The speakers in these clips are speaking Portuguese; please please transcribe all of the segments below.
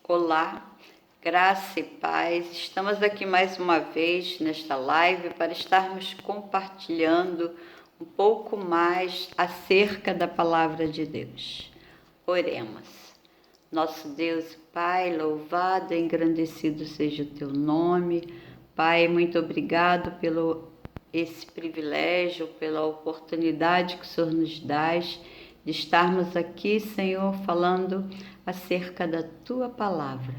Olá, graça e paz. Estamos aqui mais uma vez nesta live para estarmos compartilhando um pouco mais acerca da palavra de Deus. Oremos. Nosso Deus e Pai, louvado e engrandecido seja o teu nome. Pai, muito obrigado pelo esse privilégio, pela oportunidade que o Senhor nos dá de estarmos aqui, Senhor, falando acerca da Tua Palavra.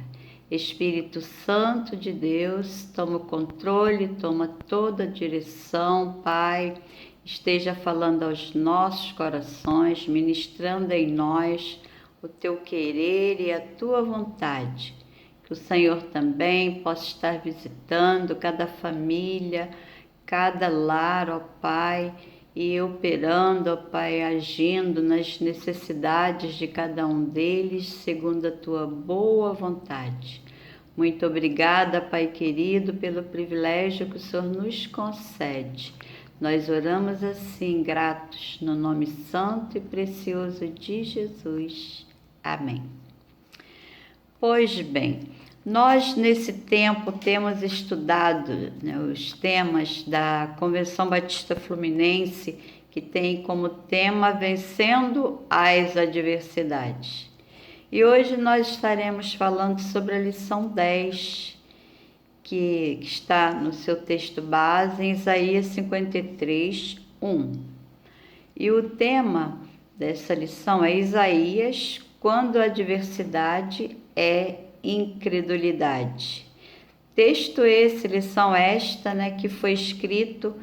Espírito Santo de Deus, toma o controle, toma toda a direção, Pai. Esteja falando aos nossos corações, ministrando em nós o Teu querer e a Tua vontade. Que o Senhor também possa estar visitando cada família, cada lar, ó Pai, e operando, ó Pai, agindo nas necessidades de cada um deles, segundo a Tua boa vontade. Muito obrigada, Pai querido, pelo privilégio que o Senhor nos concede. Nós oramos assim, gratos, no nome santo e precioso de Jesus. Amém. Pois bem, nós nesse tempo temos estudado, os temas da Convenção Batista Fluminense, que tem como tema Vencendo as Adversidades. E hoje nós estaremos falando sobre a lição 10, que está no seu texto base, em Isaías 53, 1. E o tema dessa lição é Isaías, quando a adversidade é incredulidade. Texto esse, lição esta, que foi escrito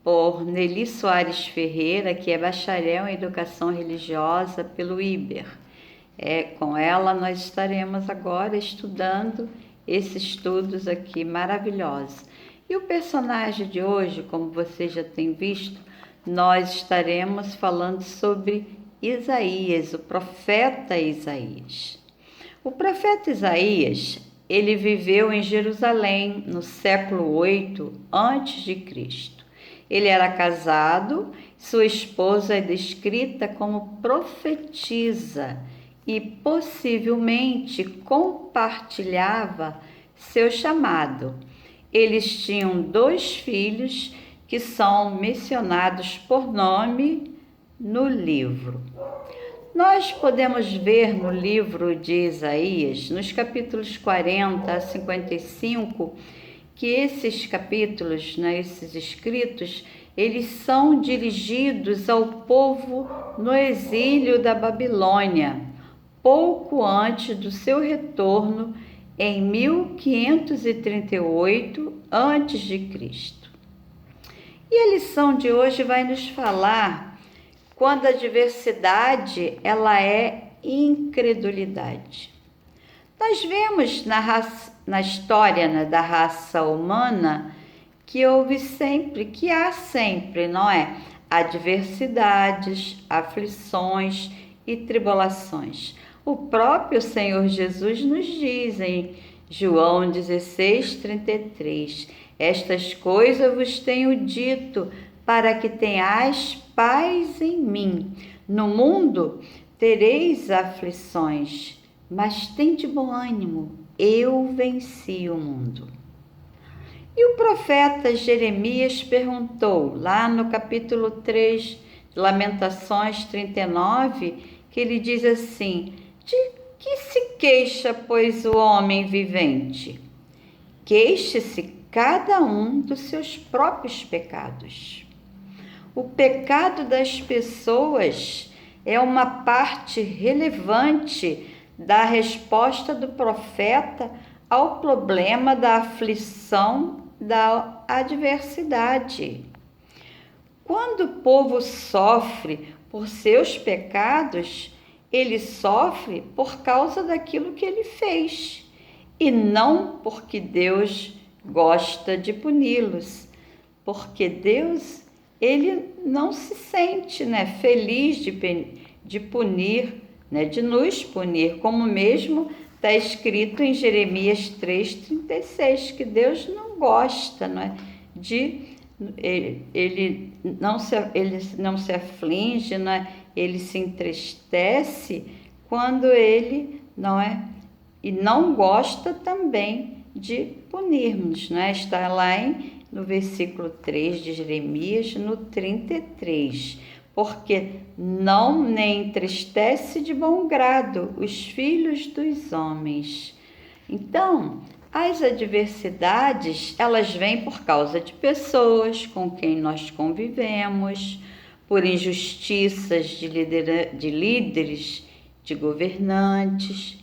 por Nelly Soares Ferreira, que é bacharel em Educação Religiosa pelo IBER. Com ela nós estaremos agora estudando esses estudos aqui maravilhosos. E o personagem de hoje, como você já tem visto, nós estaremos falando sobre Isaías, o profeta Isaías. O profeta Isaías, ele viveu em Jerusalém no século 8 a.C. Ele era casado, sua esposa é descrita como profetisa e possivelmente compartilhava seu chamado. Eles tinham 2 filhos que são mencionados por nome no livro. Nós podemos ver no livro de Isaías, nos capítulos 40 a 55, que esses capítulos, esses escritos, eles são dirigidos ao povo no exílio da Babilônia, pouco antes do seu retorno em 1538 a.C. E a lição de hoje vai nos falar quando a adversidade ela é incredulidade. Nós vemos na história da raça humana que há sempre, não é? Adversidades, aflições e tribulações. O próprio Senhor Jesus nos diz em João 16:33, estas coisas vos tenho dito para que tenhais paz em mim. No mundo tereis aflições, mas tende bom ânimo, eu venci o mundo. E o profeta Jeremias perguntou, lá no capítulo 3, Lamentações 39, que ele diz assim, de que se queixa, pois, o homem vivente? Queixe-se cada um dos seus próprios pecados. O pecado das pessoas é uma parte relevante da resposta do profeta ao problema da aflição, da adversidade. Quando o povo sofre por seus pecados, ele sofre por causa daquilo que ele fez, e não porque Deus gosta de puni-los, porque Deus ele não se sente feliz de punir, de nos punir, como mesmo está escrito em Jeremias 3:36, que Deus não gosta ele não se aflige, ele se entristece quando ele e não gosta também de punirmos, né? Está lá no versículo 3 de Jeremias, no 33. Porque não nem entristece de bom grado os filhos dos homens. Então, as adversidades, elas vêm por causa de pessoas com quem nós convivemos, por injustiças de líderes, de governantes,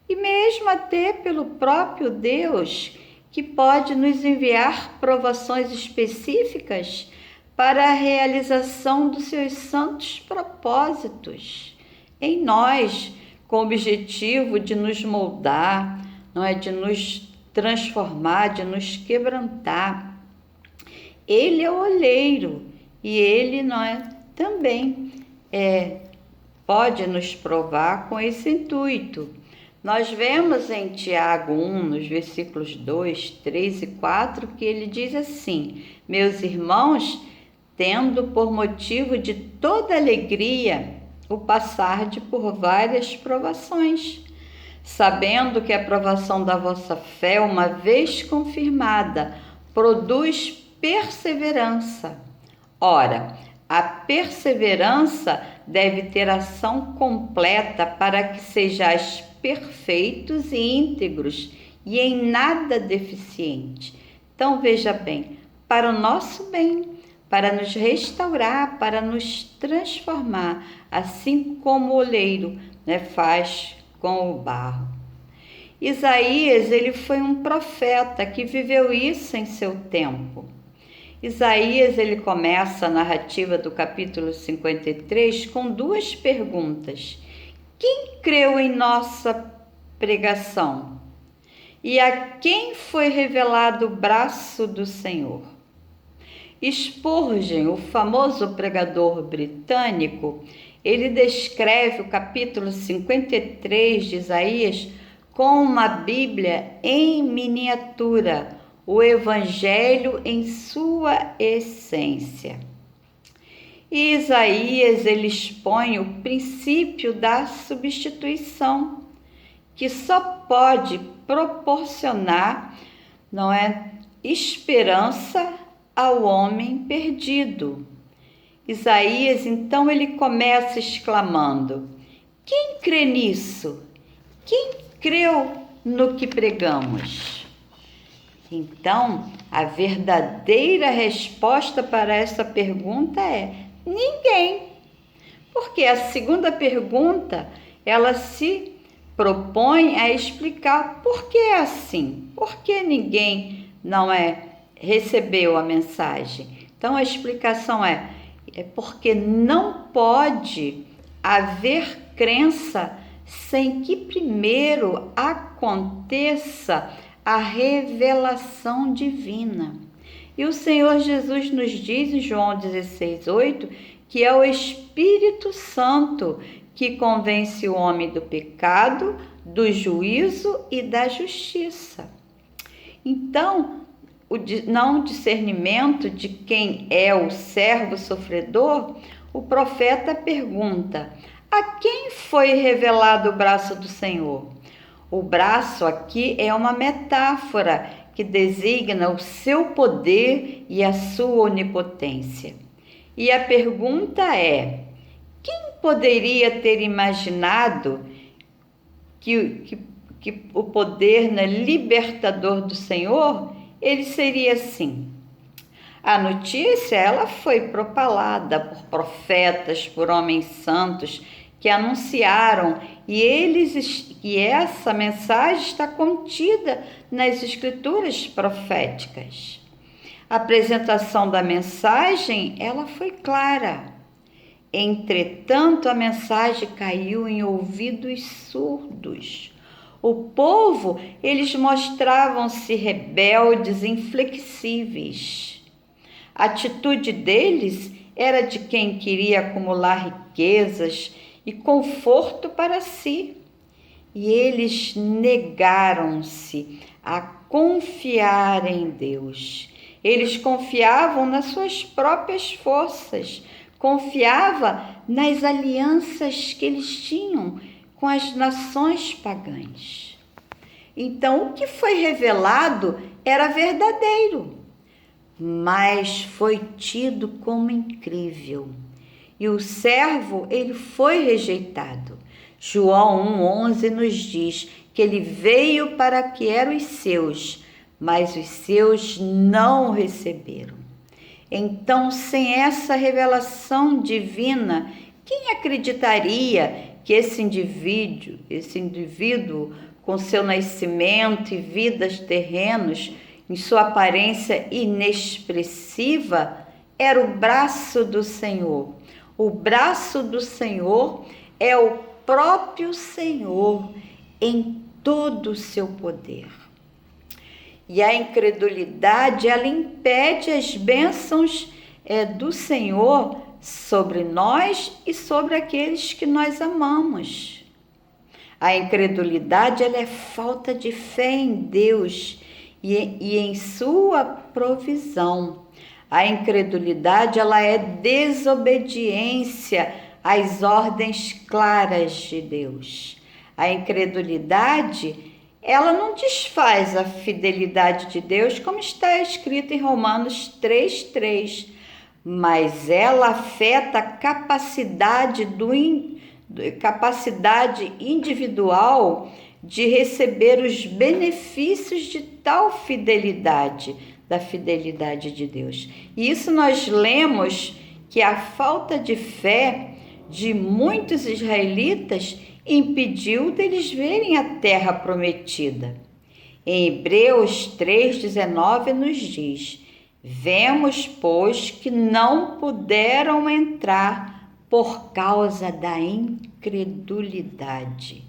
e mesmo até pelo próprio Deus, que pode nos enviar provações específicas para a realização dos seus santos propósitos em nós, com o objetivo de nos moldar, não é, de nos transformar, de nos quebrantar. Ele é o olheiro e ele, não é, também pode nos provar com esse intuito. Nós vemos em Tiago 1, nos versículos 2, 3 e 4, que ele diz assim: meus irmãos, tendo por motivo de toda alegria o passarde por várias provações, sabendo que a provação da vossa fé, uma vez confirmada, produz perseverança. Ora, a perseverança deve ter ação completa para que sejais perfeitos e íntegros e em nada deficiente. Então, veja bem, para o nosso bem, para nos restaurar, para nos transformar, assim como o oleiro, né, faz com o barro. Isaías, ele foi um profeta que viveu isso em seu tempo. Isaías, ele começa a narrativa do capítulo 53 com duas perguntas. Quem creu em nossa pregação? E a quem foi revelado o braço do Senhor? Spurgeon, o famoso pregador britânico, ele descreve o capítulo 53 de Isaías com uma Bíblia em miniatura, o Evangelho em sua essência. E Isaías, ele expõe o princípio da substituição, que só pode proporcionar, não é, esperança ao homem perdido. Isaías, então, ele começa exclamando: quem crê nisso? Quem creu no que pregamos? Então, a verdadeira resposta para essa pergunta é: ninguém. Porque a segunda pergunta, ela se propõe a explicar por que é assim, por que ninguém recebeu a mensagem. Então, a explicação é porque não pode haver crença sem que primeiro aconteça a revelação divina. E o Senhor Jesus nos diz em João 16:8 que é o Espírito Santo que convence o homem do pecado, do juízo e da justiça. Então, o não discernimento de quem é o servo sofredor, o profeta pergunta: a quem foi revelado o braço do Senhor? O braço aqui é uma metáfora que designa o seu poder e a sua onipotência. E a pergunta é: quem poderia ter imaginado que o poder libertador do Senhor, ele seria assim? A notícia, ela foi propalada por profetas, por homens santos que anunciaram, e essa mensagem está contida nas escrituras proféticas. A apresentação da mensagem, ela foi clara. Entretanto, a mensagem caiu em ouvidos surdos. O povo, eles mostravam-se rebeldes, inflexíveis. A atitude deles era de quem queria acumular riquezas e conforto para si. E eles negaram-se a confiar em Deus. Eles confiavam nas suas próprias forças, confiavam nas alianças que eles tinham com as nações pagãs. Então, o que foi revelado era verdadeiro, mas foi tido como incrível. E o servo, ele foi rejeitado. João 1,11 nos diz que ele veio para que eram os seus, mas os seus não o receberam. Então, sem essa revelação divina, quem acreditaria que esse indivíduo, com seu nascimento e vidas terrenos, em sua aparência inexpressiva, era o braço do Senhor? O braço do Senhor é o próprio Senhor em todo o seu poder. E a incredulidade, ela impede as bênçãos do Senhor sobre nós e sobre aqueles que nós amamos. A incredulidade, ela é falta de fé em Deus e em sua provisão. A incredulidade, ela é desobediência às ordens claras de Deus. A incredulidade, ela não desfaz a fidelidade de Deus, como está escrito em Romanos 3:3, mas ela afeta a capacidade individual de receber os benefícios de tal fidelidade, da fidelidade de Deus. E isso nós lemos que a falta de fé de muitos israelitas impediu deles verem a terra prometida. Em Hebreus 3,19 nos diz: vemos, pois, que não puderam entrar por causa da incredulidade.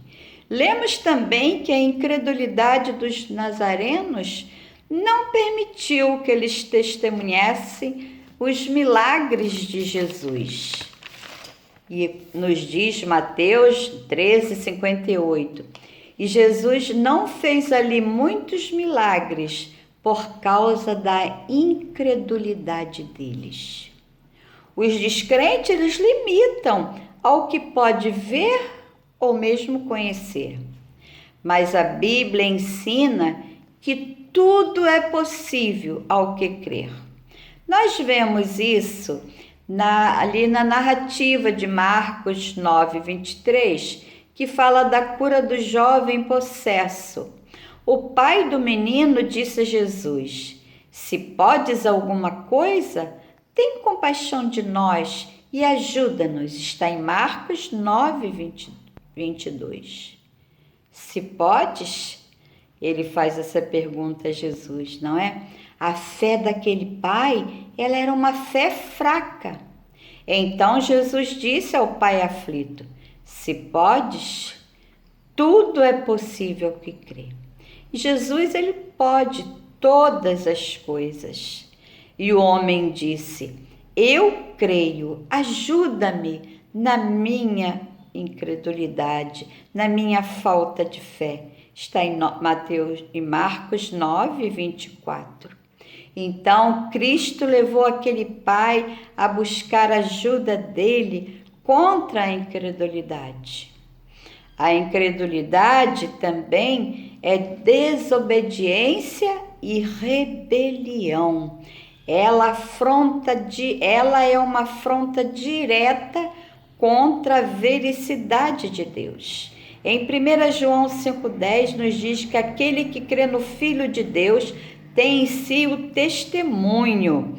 Lemos também que a incredulidade dos nazarenos não permitiu que eles testemunhassem os milagres de Jesus. E nos diz Mateus 13:58, e Jesus não fez ali muitos milagres por causa da incredulidade deles. Os descrentes, eles limitam ao que pode ver ou mesmo conhecer. Mas a Bíblia ensina que tudo é possível ao que crer. Nós vemos isso ali na narrativa de Marcos 9:23, que fala da cura do jovem possesso. O pai do menino disse a Jesus: se podes alguma coisa, tem compaixão de nós e ajuda-nos. Está em Marcos 9:22. Se podes, ele faz essa pergunta a Jesus, não é? A fé daquele pai, ela era uma fé fraca. Então Jesus disse ao pai aflito: se podes, tudo é possível que crê. Jesus, ele pode todas as coisas. E o homem disse: eu creio, ajuda-me na minha incredulidade, na minha falta de fé. Está em Marcos 9:24. Então, Cristo levou aquele pai a buscar ajuda dele contra a incredulidade. A incredulidade também é desobediência e rebelião. Ela é uma afronta direta contra a vericidade de Deus. Em 1 João 5,10 nos diz que aquele que crê no Filho de Deus tem em si o testemunho,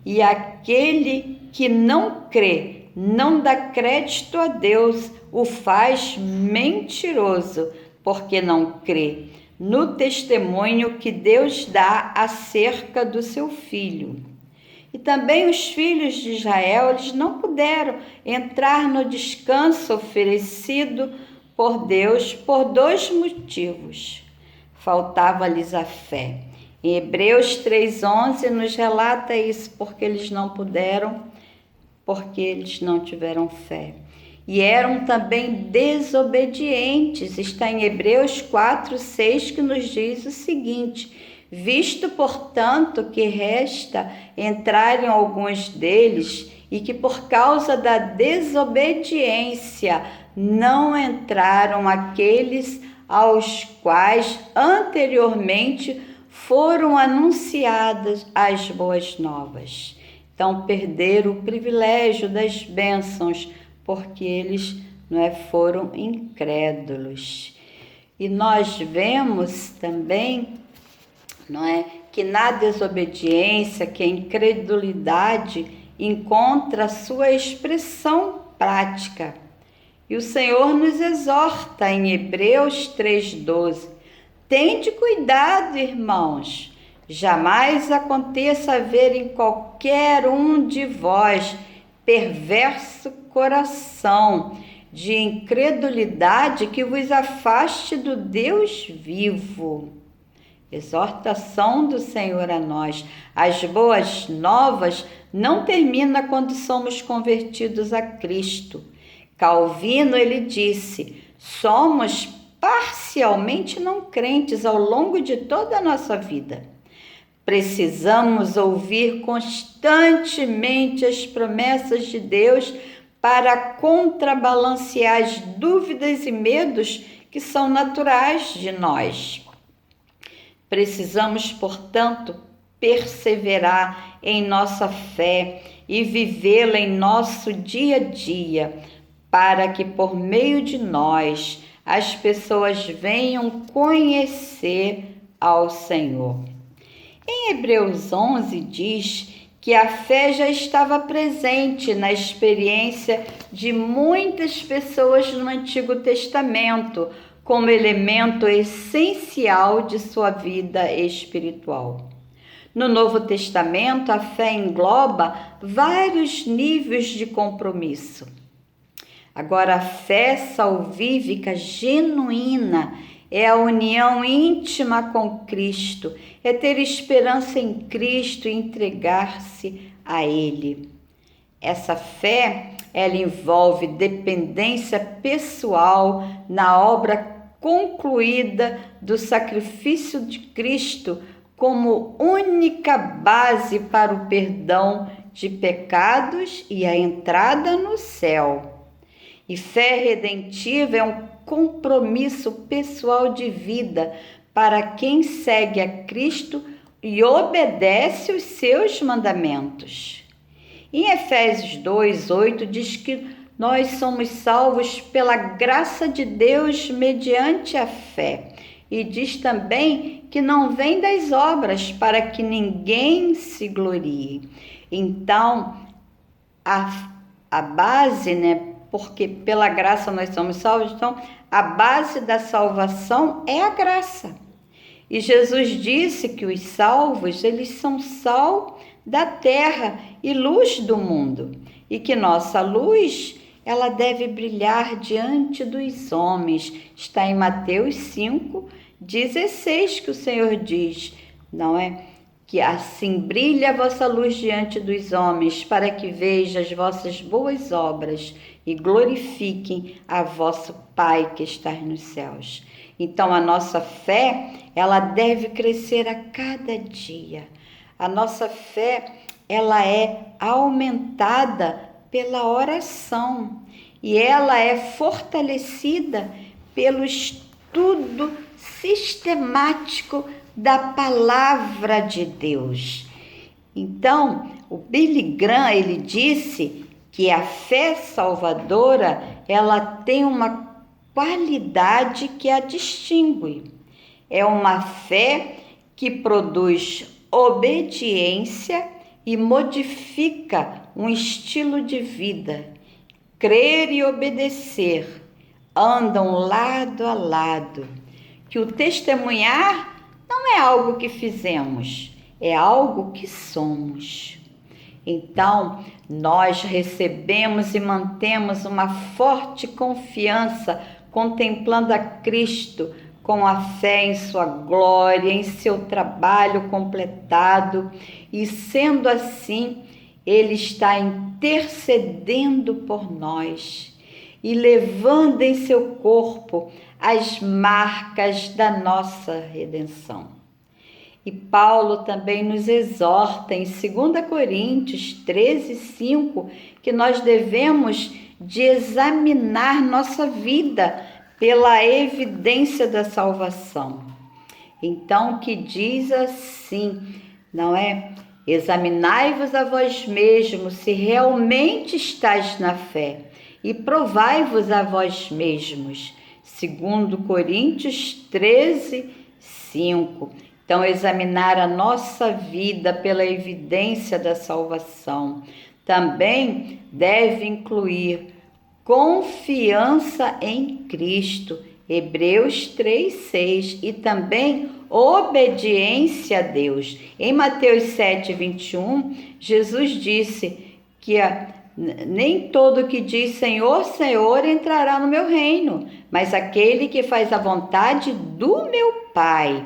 e aquele que não crê, não dá crédito a Deus, o faz mentiroso, porque não crê no testemunho que Deus dá acerca do seu Filho. E também os filhos de Israel, eles não puderam entrar no descanso oferecido por Deus por dois motivos. Faltava-lhes a fé. Em Hebreus 3:11 nos relata isso, porque eles não puderam, porque eles não tiveram fé. E eram também desobedientes. Está em Hebreus 4:6 que nos diz o seguinte: visto, portanto, que resta entrarem alguns deles, e que por causa da desobediência não entraram aqueles aos quais anteriormente foram anunciadas as boas novas. Então, perderam o privilégio das bênçãos, porque eles foram incrédulos. E nós vemos também que na desobediência, que a incredulidade encontra sua expressão prática. E o Senhor nos exorta em Hebreus 3,12: tende cuidado, irmãos, jamais aconteça haver em qualquer um de vós perverso coração de incredulidade que vos afaste do Deus vivo. Exortação do Senhor a nós. As boas novas não terminam quando somos convertidos a Cristo. Calvino, ele disse, somos parcialmente não crentes ao longo de toda a nossa vida. Precisamos ouvir constantemente as promessas de Deus para contrabalancear as dúvidas e medos que são naturais de nós. Precisamos, portanto, perseverar em nossa fé e vivê-la em nosso dia a dia, para que por meio de nós as pessoas venham conhecer ao Senhor. Em Hebreus 11 diz que a fé já estava presente na experiência de muitas pessoas no Antigo Testamento, como elemento essencial de sua vida espiritual. No Novo Testamento, a fé engloba vários níveis de compromisso. Agora, a fé salvífica genuína é a união íntima com Cristo, é ter esperança em Cristo e entregar-se a Ele. Essa fé, ela envolve dependência pessoal na obra concluída do sacrifício de Cristo como única base para o perdão de pecados e a entrada no céu. E fé redentiva é um compromisso pessoal de vida para quem segue a Cristo e obedece os seus mandamentos. Em Efésios 2:8 diz que nós somos salvos pela graça de Deus mediante a fé. E diz também que não vem das obras para que ninguém se glorie. Então, a base, porque pela graça nós somos salvos, então a base da salvação é a graça. E Jesus disse que os salvos, eles são sal da terra e luz do mundo. E que nossa luz, ela deve brilhar diante dos homens. Está em Mateus 5:16 que o Senhor diz, não é? Que assim brilhe a vossa luz diante dos homens, para que vejam as vossas boas obras e glorifiquem a vosso Pai que está nos céus. Então, a nossa fé, ela deve crescer a cada dia. A nossa fé, ela é aumentada pela oração e ela é fortalecida pelo estudo sistemático da palavra de Deus. Então, o Billy Graham, ele disse que a fé salvadora, ela tem uma qualidade que a distingue. É uma fé que produz obediência e modifica um estilo de vida. Crer e obedecer andam lado a lado. Que o testemunhar não é algo que fizemos, é algo que somos. Então, nós recebemos e mantemos uma forte confiança contemplando a Cristo com a fé em sua glória, em seu trabalho completado, e sendo assim, Ele está intercedendo por nós e levando em seu corpo as marcas da nossa redenção. E Paulo também nos exorta em 2 Coríntios 13:5 que nós devemos de examinar nossa vida pela evidência da salvação. Então, que diz assim, não é? Examinai-vos a vós mesmos se realmente estáis na fé, e provai-vos a vós mesmos. 2 Coríntios 13, 5. Então, examinar a nossa vida pela evidência da salvação. Também deve incluir confiança em Cristo, Hebreus 3:6, e também obediência a Deus. Em Mateus 7:21, Jesus disse que nem todo que diz Senhor, Senhor entrará no meu reino, mas aquele que faz a vontade do meu Pai.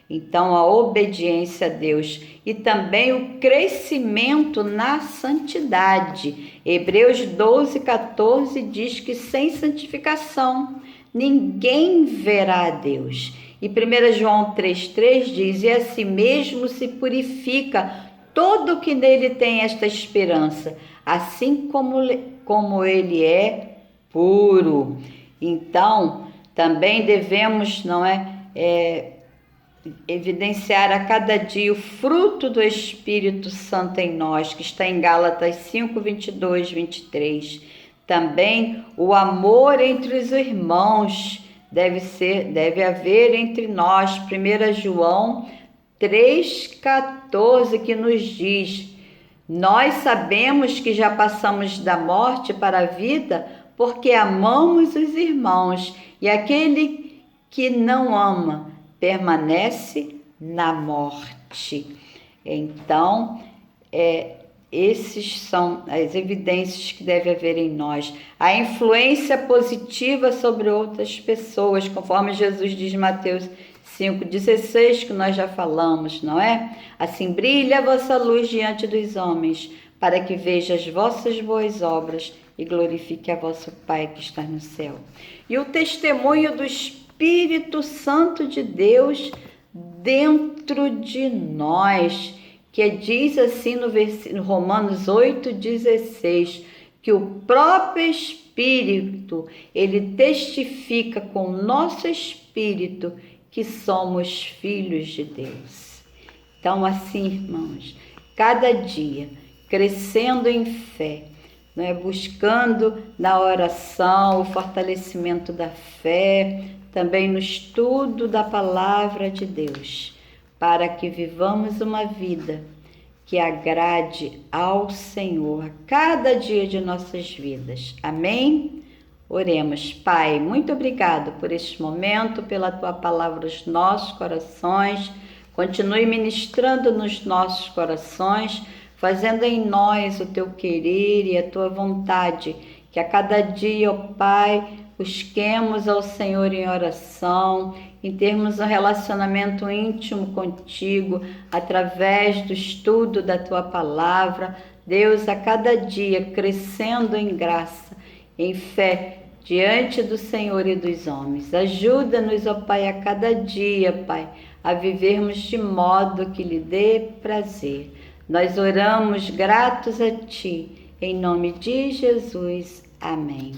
Então, a obediência a Deus e também o crescimento na santidade. Hebreus 12:14 diz que sem santificação ninguém verá a Deus. E 1 João 3:3 diz: e a si mesmo se purifica todo que nele tem esta esperança, assim como ele é puro. Então, também devemos, evidenciar a cada dia o fruto do Espírito Santo em nós, que está em Gálatas 5:22, 23. Também o amor entre os irmãos deve haver entre nós. 1 João 3:14, que nos diz: nós sabemos que já passamos da morte para a vida porque amamos os irmãos, e aquele que não ama permanece na morte. Então, esses são as evidências que deve haver em nós. A influência positiva sobre outras pessoas, conforme Jesus diz em Mateus 5:16, que nós já falamos, não é? Assim brilha a vossa luz diante dos homens, para que veja as vossas boas obras e glorifique a vosso Pai que está no céu. E o testemunho do Espírito Santo de Deus dentro de nós, que diz assim no Romanos 8:16, que o próprio Espírito, ele testifica com o nosso espírito que somos filhos de Deus. Então, assim, irmãos, cada dia crescendo em fé, buscando na oração o fortalecimento da fé, também no estudo da palavra de Deus, para que vivamos uma vida que agrade ao Senhor a cada dia de nossas vidas. Amém? Oremos. Pai, muito obrigado por este momento, pela Tua palavra nos nossos corações. Continue ministrando nos nossos corações, fazendo em nós o Teu querer e a Tua vontade, que a cada dia, ó Pai, busquemos ao Senhor em oração, em termos um relacionamento íntimo contigo, através do estudo da Tua palavra. Deus, a cada dia crescendo em graça, em fé, diante do Senhor e dos homens. Ajuda-nos, ó Pai, a cada dia, Pai, a vivermos de modo que lhe dê prazer. Nós oramos gratos a Ti, em nome de Jesus. Amém.